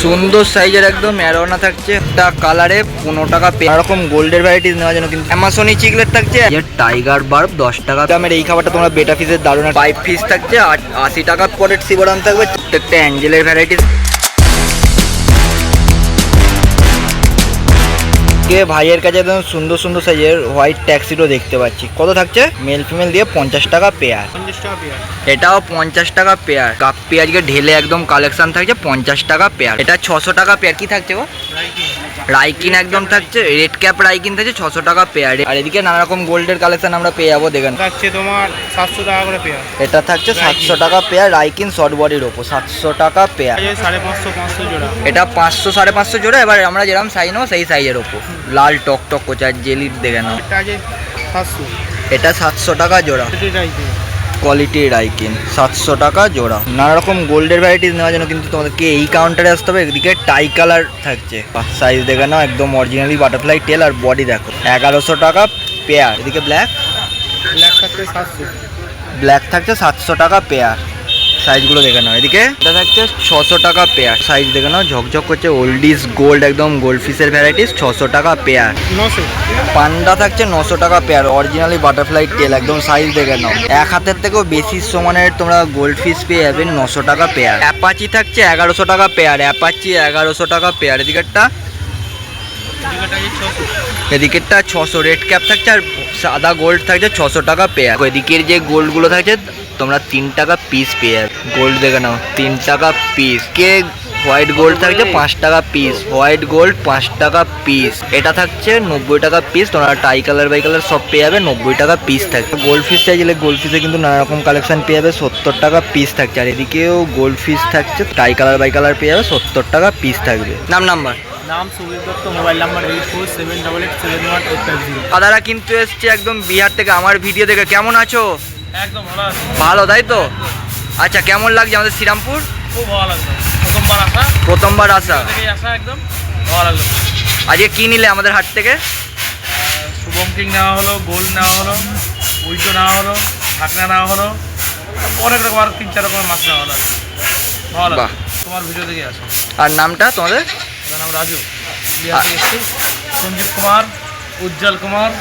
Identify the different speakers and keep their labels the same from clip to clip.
Speaker 1: সুন্দর সাইজের একদম অ্যারোনা থাকছে একটা কালারে 15 টাকা পে। এরকম গোল্ডের ভ্যারাইটিস নেওয়ার জন্য কিন্তু অ্যামাজনি চিকলেট থাকছে, টাইগার বার্ব 10 টাকা দামের। এই খাবারটা তোমরা বেটা ফিসের দারুণ পাইপ ফিস থাকছে 80 টাকা পরের সিবরান থাকবে। প্রত্যেকটা অ্যাঞ্জেলের ভ্যারাইটিস ভাইয়ের কাছে একদম সুন্দর সুন্দর সাইজের হোয়াইট ট্যাক্সিডো দেখতে পাচ্ছি। কত থাকছে? মেল ফিমেল দিয়ে 50 টাকা পেয়ার। এটাও 50 টাকা পেয়ার। কাপ্পি আজকে ঢেলে একদম কালেকশন থাকছে 50 টাকা পেয়ার। এটা 600 টাকা পেয়ার। কি থাকছে গো? রাইকিন একদম থাকছে, রেড ক্যাপ রাইকিন থাকছে 600 টাকা পেয়ার। আর এদিকে নানা রকম গোল্ডের কালেকশন আমরা পেয়ে যাবো। দেখেন
Speaker 2: থাকছে তোমার 700 টাকা করে পেয়ার।
Speaker 1: এটা থাকছে 700 টাকা পেয়ার রাইকিন শর্ট বডির ওপর 700 টাকা পেয়ার।
Speaker 2: 550 জোড়া।
Speaker 1: এটা 500 550 জোড়া। এবার আমরা যেরকম সাইজ নেবো সেই সাইজের ওপর। লাল টক টক কোচা আর জেলির দেখে নাও। এটা 700 টাকা জোড়া। কোয়ালিটি রাইকিন 700 টাকা জোড়া। নানা রকম গোল্ডের ভ্যারাইটিস নেওয়ার জন্য কিন্তু তোমাদেরকে এই কাউন্টারে আসতে হবে। এদিকে টাই কালার থাকছে, সাইজ দেখে নাও একদম অরিজিনালি বাটারফ্লাই টেল আর বডি দেখো 1100 টাকা পেয়ার। এদিকে ব্ল্যাক
Speaker 2: থাকছে 700।
Speaker 1: ব্ল্যাক থাকছে 700 টাকা পেয়ার। সাইজগুলো দেখে নাও। এদিকে এটা থাকছে 600 টাকা পেয়ার। সাইজ দেখে নাও ঝকঝক করছে, ওল্ডিস গোল্ড একদম গোল্ড ফিশের ভ্যারাইটিস 600 টাকা পেয়ার।
Speaker 2: 900।
Speaker 1: পান্ডা থাকছে 900 টাকা পেয়ার, অরিজিনালি বাটারফ্লাই টেল একদম সাইজ দেখে নাও। এক হাতের থেকেও বেশি সমানের তোমরা গোল্ড ফিশ পেয়ে যাবে 900 টাকা পেয়ার। অ্যাপাচি থাকছে 1100 টাকা পেয়ার। অ্যাপাচি 1100 টাকা পেয়ার। এদিকেরটা 600। রেড ক্যাপ থাকছে আর সাদা গোল্ড থাকছে 600 টাকা পেয়ার। এদিকের যে গোল্ডগুলো থাকছে তোমরা 3 টাকা পিস পেয়ার। গোল্ড দেখে নাও 3 টাকা পিস। কে হোয়াইট গোল্ড থাকছে 5 টাকা পিস। হোয়াইট গোল্ড 5 টাকা পিস। এটা থাকছে 90 টাকা পিস। তোমরা টাই কালার বাই কালার সব পেয়ে যাবে 90 টাকা পিস থাকছে। গোল্ড ফিশ চাইলে গোল্ড ফিশে কিন্তু নানা রকম কালেকশন পেয়ে যাবে 70 টাকা পিস থাকছে। আর এদিকেও গোল্ড ফিশ থাকছে টাই কালার বাই কালার পেয়ে যাবে 70 টাকা পিস থাকবে। নাম্বার
Speaker 2: নাম সুবীর দত্ত, মোবাইল নাম্বার 8478871850।
Speaker 1: দাদারা কিন্তু এসছে একদম বিহার থেকে আমার ভিডিও দেখে। কেমন আছো?
Speaker 2: একদম ভালো আছে।
Speaker 1: ভালো, তাই তো? আচ্ছা, কেমন লাগছে আমাদের শ্রীরামপুর?
Speaker 2: খুব ভালো লাগলো।
Speaker 1: প্রথমবার আসা।
Speaker 2: একদম ভালো লাগলো।
Speaker 1: আজকে কি নিলে আমাদের হাট থেকে?
Speaker 2: শুভম কিং নেওয়া হলো, গোল্ড নেওয়া হলো, উইটো নেওয়া হলো, ঢাকনা নেওয়া হলো, অনেক রকম আর 3-4 রকমের মাছ নেওয়া হলো। ভালো লাগলো। তোমার ভিডিও দেখে আসো।
Speaker 1: আর নামটা তোমাদের?
Speaker 2: আমার নাম রাজু। বিহার থেকে এসেছি। সঞ্জীব কুমার, উজ্জ্বল কুমার,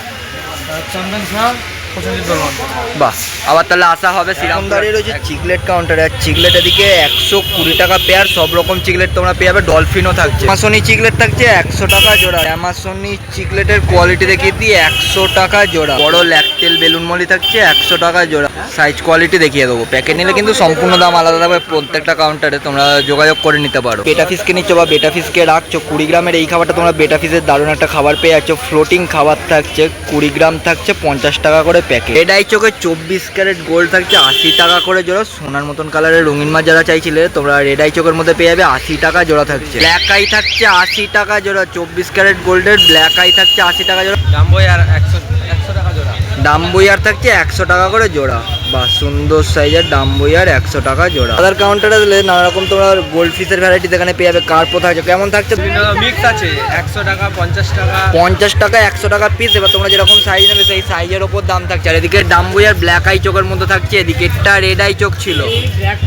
Speaker 2: চন্দন শাহ, প্রসেনজিৎ বর্মন।
Speaker 1: বাহ, আবার তাহলে আসা হবে। শ্রীরামপুর দাঁড়িয়ে রয়েছে চিকলেট কাউন্টারে। আর চিকলেটের দিকে 120 টাকা পেয়ার। সব রকম চিকলেট তোমরা পেয়ে যাবে। ডলফিনও থাকছে। অ্যামাজনি চিকলেট থাকছে 100 টাকা জোড়া। অ্যামাজনি চিকলেটের কোয়ালিটি দেখিয়ে দিই 100 টাকা জোড়া। বড় ল্যাকটেল বেলুন মলি থাকছে 100 টাকা জোড়া। সাইজ কোয়ালিটি দেখিয়ে দেবো। প্যাকেট নিলে কিন্তু সম্পূর্ণ দাম আলাদা থাকবে প্রত্যেকটা কাউন্টারে। তোমরা যোগাযোগ করে নিতে পারো। বেটা ফিসকে নিচ্ছ বা বেটা ফিসকে রাখছো 20 গ্রামের এই খাবারটা তোমরা বেটা ফিসের দারুণ একটা খাবার পেয়ে যাচ্ছ। ফ্লোটিং খাবার থাকছে 20 গ্রাম থাকছে 50 টাকা করে প্যাকেট। এটাই চোখে 24 ক্যারেট গোল্ড থাকছে 80 টাকা করে জোড়া। সোনার মতন কালারের রঙিন মাছ যারা চাইছিলে তোমরা রেড আই চোখের মধ্যে পেয়ে যাবে 80 টাকা জোড়া থাকছে। ব্ল্যাক আই থাকছে 80 টাকা জোড়া। 24 ক্যারেট গোল্ডের ব্ল্যাক আই থাকছে 80 টাকা জোড়া।
Speaker 2: ডাম্বই আর 100 টাকা জোড়া।
Speaker 1: ডাম্বুইয়ার থাকছে 100 টাকা করে জোড়া। বা সুন্দর সাইজের ডাম্বুইয়ার 100 টাকা জোড়া। আদার কাউন্টারে দিলে নানা রকম তোমরা গোল্ড ফিশের ভ্যারাইটি এখানে পেয়ে যাবে। কার্পো থাকছে। কেমন থাকছে?
Speaker 2: মিক্স আছে 100 টাকা, 50 টাকা।
Speaker 1: 50 টাকা 100 টাকা পিস। এবার তোমরা যেরকম সাইজ নেবে সেই সাইজের ওপর দাম থাকছে। আর এদিকে ডাম্বুইয়ার ব্ল্যাক আই চোখের মধ্যে থাকছে। এদিকেরটা রেড আই চোখ ছিল।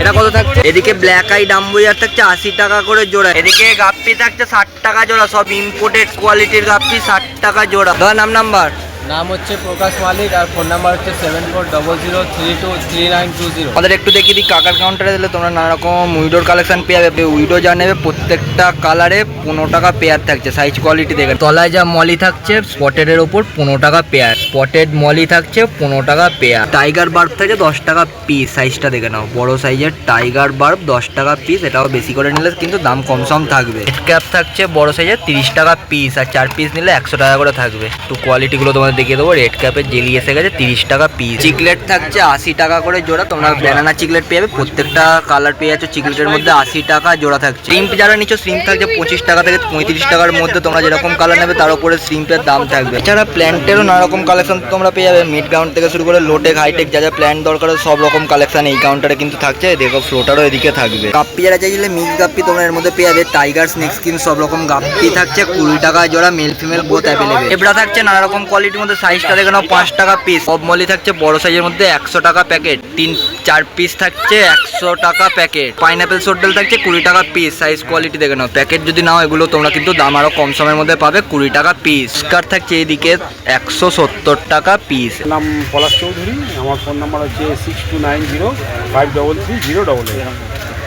Speaker 1: এটা কত থাকছে? এদিকে ব্ল্যাক আই ডাম্বুইয়ার থাকছে 80 টাকা করে জোড়া। এদিকে গাপ্পি থাকছে 60 টাকা জোড়া। সব ইম্পোর্টেড কোয়ালিটির গাপ্পি 60 টাকা জোড়া। ধর নাম্বার।
Speaker 2: নাম হচ্ছে প্রকাশ মালিক আর ফোন নাম্বার হচ্ছে 7400323920।
Speaker 1: আমাদের একটু দেখিয়ে দিই কাকার কাউন্টারে দিলে তোমরা নানা রকম উইডোর কালেকশন পেয়ে যাবে। উইডো যা নেবে প্রত্যেকটা কালারে 15 টাকা পেয়ার থাকছে। সাইজ কোয়ালিটি দেখে। তলায় যা মলি থাকছে স্পটেডের ওপর 15 টাকা পেয়ার। স্পটেড মলি থাকছে 15 টাকা পেয়ার। টাইগার বার্ব থাকে 10 টাকা পিস। সাইজটা দেখে নাও। বড় সাইজের টাইগার বার্ব 10 টাকা পিস। এটাও বেশি করে নিলে কিন্তু দাম কম সম থাকবে। রেড ক্যাপ থাকছে বড় সাইজের 30 টাকা পিস। আর 4 পিস নিলে 100 টাকা করে থাকবে। তো কোয়ালিটিগুলো তোমাদের দেখিয়ে দেবো। রেড ক্যাপের জেলি এসে গেছে 30 টাকা পিস। চিকলেট থাকছে 80 টাকা করে জোড়া। তোমরা ব্যানানা চিকলেট পেয়ে যাবে। প্রত্যেকটা কালার পেয়ে যাচ্ছ। চিকলেটের মধ্যে 80 টাকা জোড়া থাকছে। শ্রিম্প যারা নিচ্ছ শ্রিম্প থাকছে 25 টাকা থেকে 35 টাকার মধ্যে। তোমরা যেরকম কালার নেবে তার উপরে শ্রিম্পের দাম থাকবে। এছাড়া প্ল্যান্টেরও নানা রকম কালেকশন তোমরা পেয়ে যাবে। মিড গ্রাউন্ড থেকে শুরু করে লোটেক হাইটেক যা যা প্ল্যান্ট দরকার সব রকম কালেকশন এই কাউন্টারে কিন্তু থাকছে। দেখো ফ্লোটারও এদিকে থাকবে। গাপ্পি যারা চাইলে মিক্স গাপ্পি তোমরা এর মধ্যে পেয়ে যাবে। টাইগার স্নেক স্কিন সব রকম গাপ্পি থাকছে 20 টাকা জোড়া। Male female both available. এবড়া থাকছে নানা রকম কোয়ালিটির মধ্যে মধ্যে সাইজটা দেখে নাও 5 টাকা পিস। সব মলি থাকছে বড় সাইজের মধ্যে 100 টাকা প্যাকেট, 3-4 পিস থাকছে 100 টাকা প্যাকেট। পাইনাপেল সোডেল থাকছে 20 টাকা পিস। সাইজ কোয়ালিটি দেখে নাও, প্যাকেট যদি নাও এগুলো তোমরা কিন্তু দাম আরো কম সময়ের মধ্যে পাবে, 20 টাকা পিস। স্কার থাকছে এইদিকে 170 টাকা পিস।
Speaker 3: নাম পলাশ চৌধুরী, আমার ফোন নাম্বার হচ্ছে 6290533088।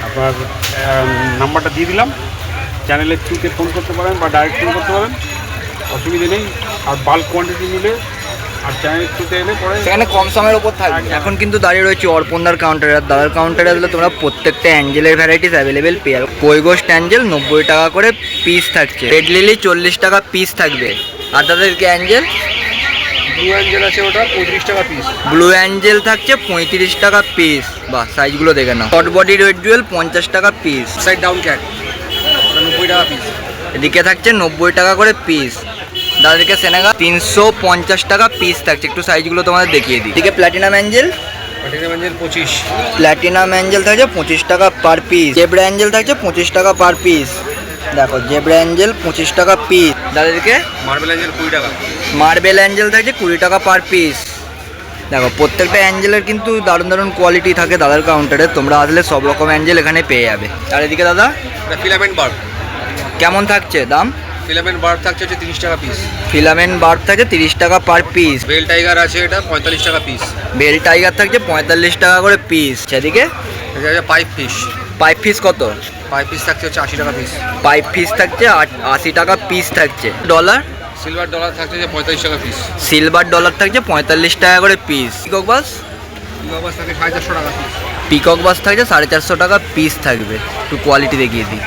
Speaker 3: আপনার নাম্বারটা দিয়ে দিলাম, চ্যানেলের থ্রুতে ফোন করতে পারেন বা ডাইরেক্ট ফোন করতে পারেন, অসুবিধা নেই। আর বাল্ক কোয়ান্টিটি নিলে আর চ্যানেলের থ্রুতে এলে পরে
Speaker 1: সেখানে কম সময়ের ওপর থাকবে। এখন কিন্তু দাঁড়িয়ে রয়েছে অর্পণদার কাউন্টারে। আর দাদার কাউন্টারে আসলে তোমরা প্রত্যেকটা অ্যাঞ্জেলের ভ্যারাইটিস অ্যাভেলেবেল পেয়ে যাবে। কৈগোস্ট অ্যাঞ্জেল 90 টাকা করে পিস থাকছে, রেড লিলি 40 টাকা পিস থাকবে। আর তাদেরকে অ্যাঞ্জেল
Speaker 3: ব্লু অ্যাঞ্জেল আছে, ওটা 35 টাকা পিস।
Speaker 1: ব্লু অ্যাঞ্জেল থাকছে 35 টাকা পিস। বাহ, সাইজগুলো দেখে নাও। শর্ট বডি রেড জুয়েল 50 টাকা পিস।
Speaker 3: সাইড ডাউন ক্যাট 90 টাকা পিস।
Speaker 1: এদিকে থাকছে 90 টাকা করে পিস। দাদাদেরকে সেনেগা 350 টাকা পিস থাকছে। একটু সাইজগুলো তোমাদের দেখিয়ে দিই। এদিকে platinum Angel,
Speaker 3: platinum Angel 25।
Speaker 1: Platinum Angel থাকছে 25 টাকা পার পিস। জেব্রা অ্যাঞ্জেল থাকছে 25 টাকা পার পিস। দেখো জেব্রা অ্যাঞ্জেল 25 টাকা পিস। দাদাদেরকে
Speaker 3: মার্বেল অ্যাঞ্জেল 20 টাকা।
Speaker 1: মার্বেল অ্যাঞ্জেল থাকছে 20 টাকা পার পিস। দেখো প্রত্যেকটা অ্যাঞ্জেলের কিন্তু দারুণ দারুণ কোয়ালিটি থাকে দাদার কাউন্টারে। তোমরা আসলে সব রকম অ্যাঞ্জেল এখানে পেয়ে যাবে। আর এদিকে দাদা
Speaker 3: এটা ফিলামেন্ট বার্ড।
Speaker 1: কেমন থাকছে দাম?
Speaker 3: ফিলামেন্ট বার্ড থাকছে হচ্ছে 30 টাকা পিস।
Speaker 1: ফিলামেন্ট বার্ড থাকছে 30 টাকা পার পিস।
Speaker 3: বেল টাইগার আছে, এটা 45 টাকা পিস।
Speaker 1: বেল টাইগার থাকছে 45 টাকা করে পিস। সেদিকে
Speaker 3: এটা হচ্ছে পাইপ ফিশ।
Speaker 1: পাইপ ফিস কত?
Speaker 3: পাইপ পিস থাকছে হচ্ছে 80 টাকা পিস।
Speaker 1: পাইপ ফিস থাকছে 80 টাকা পিস থাকছে। ডলার
Speaker 3: সিলভার ডলার থাকছে যে 45 টাকা পিস।
Speaker 1: সিলভার ডলার থাকছে 45 টাকা করে পিস। পিকক বাস,
Speaker 3: বাস থাকে 450 টাকা পিস।
Speaker 1: পিকক বাস থাকছে 450 টাকা পিস থাকবে। একটু কোয়ালিটি দেখিয়ে দিই।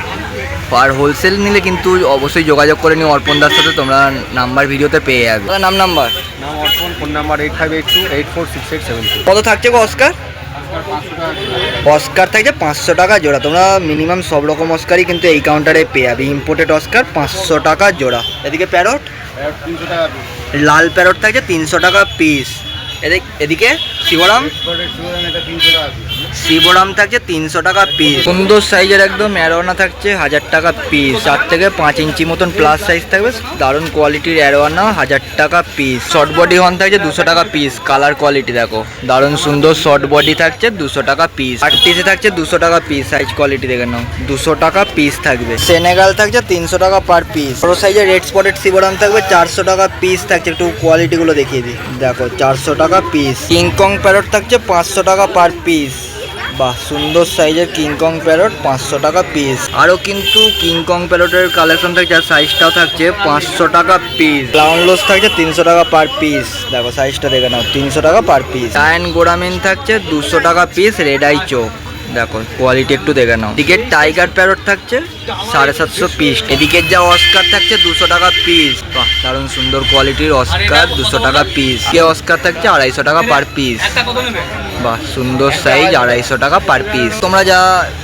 Speaker 1: আর হোলসেল নিলে কিন্তু অবশ্যই যোগাযোগ করে নিও অর্পণদার সাথে, তোমরা নাম্বার ভিডিওতে পেয়ে যাবে। নাম নাম্বার
Speaker 3: নাম অর্পণ, ফোন নাম্বার 8582846872।
Speaker 1: কত থাকছে গো অস্কার? অস্কার থাকছে 500 টাকা জোড়া। তোমরা মিনিমাম সব রকম অস্কারই কিন্তু এই কাউন্টারে পেয়ে যাবে। ইম্পোর্টেড অস্কার 500 টাকা জোড়া। এদিকে প্যারট,
Speaker 3: 300 টাকা পিস।
Speaker 1: লাল প্যারট থাকছে 300 টাকা পিস। এদিকে শিবরাম,
Speaker 3: এটা 300 টাকা পিস।
Speaker 1: শিবরাম থাকছে 300 টাকা পিস। সুন্দর সাইজের একদম অ্যারোয়ানা থাকছে 1000 টাকা পিস। 4 থেকে 5 ইঞ্চি মতন প্লাস সাইজ থাকবে। দারুণ কোয়ালিটির অ্যারোয়ানা 1000 টাকা পিস। শর্ট বডি হর্ন থাকছে 200 টাকা পিস। কালার কোয়ালিটি দেখো, দারুণ সুন্দর শর্ট বডি থাকছে 200 টাকা পিস। 8 পিসে থাকছে 200 টাকা পিস। সাইজ কোয়ালিটি দেখে নাও, 200 টাকা পিস থাকবে। সেনেগাল থাকছে 300 টাকা পার পিস। বড় সাইজের রেড স্পটেড শিবরাম থাকবে 400 টাকা পিস থাকছে। একটু কোয়ালিটিগুলো দেখিয়ে দিই। দেখো 400 টাকা পিস। কিংকং প্যারট থাকছে 500 টাকা পার পিস। বাহ, সুন্দর সাইজের কিংকং প্যারট 500 টাকা পিস। আরও কিন্তু কিংকং প্যারটের কালেকশন থাকছে, আর সাইজটাও থাকছে 500 টাকা পিস। ক্লাউন লোস থাকছে 300 টাকা পার পিস। দেখো সাইজটা দেখে নাও, 300 টাকা পার পিস। টাইন গোড়ামিন থাকছে 200 টাকা পিস। রেড আই চোখ দেখো, কোয়ালিটি একটু দেখে নাও। এদিকে টাইগার প্যারট থাকছে 750 পিস। এদিকে যা অস্কার থাকছে 200 টাকা পিস। বাহ, দারুণ সুন্দর কোয়ালিটির অস্কার 200 টাকা পিস। কে অস্কার থাকছে 250 টাকা পার পিস। বাহ, সুন্দর সাইজ 250 টাকা পার পিস। তোমরা যা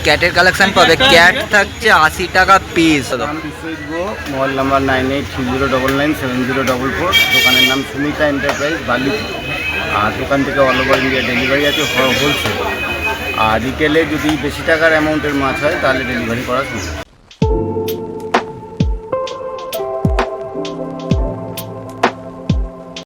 Speaker 1: ক্যাটের কালেকশন পাবে, ক্যাট থাকছে 80 টাকা পিস।
Speaker 3: Mobile number 9830997044। দোকানের নাম সুমিতা এন্টারপ্রাইজ বালিপুর। আর দোকান থেকে অল ওভার ইন্ডিয়া ডেলিভারি আছে, হোলসেল। আর রিটেলে যদি বেশি টাকার অ্যামাউন্টের মাছ হয় তাহলে ডেলিভারি করা সম্ভব।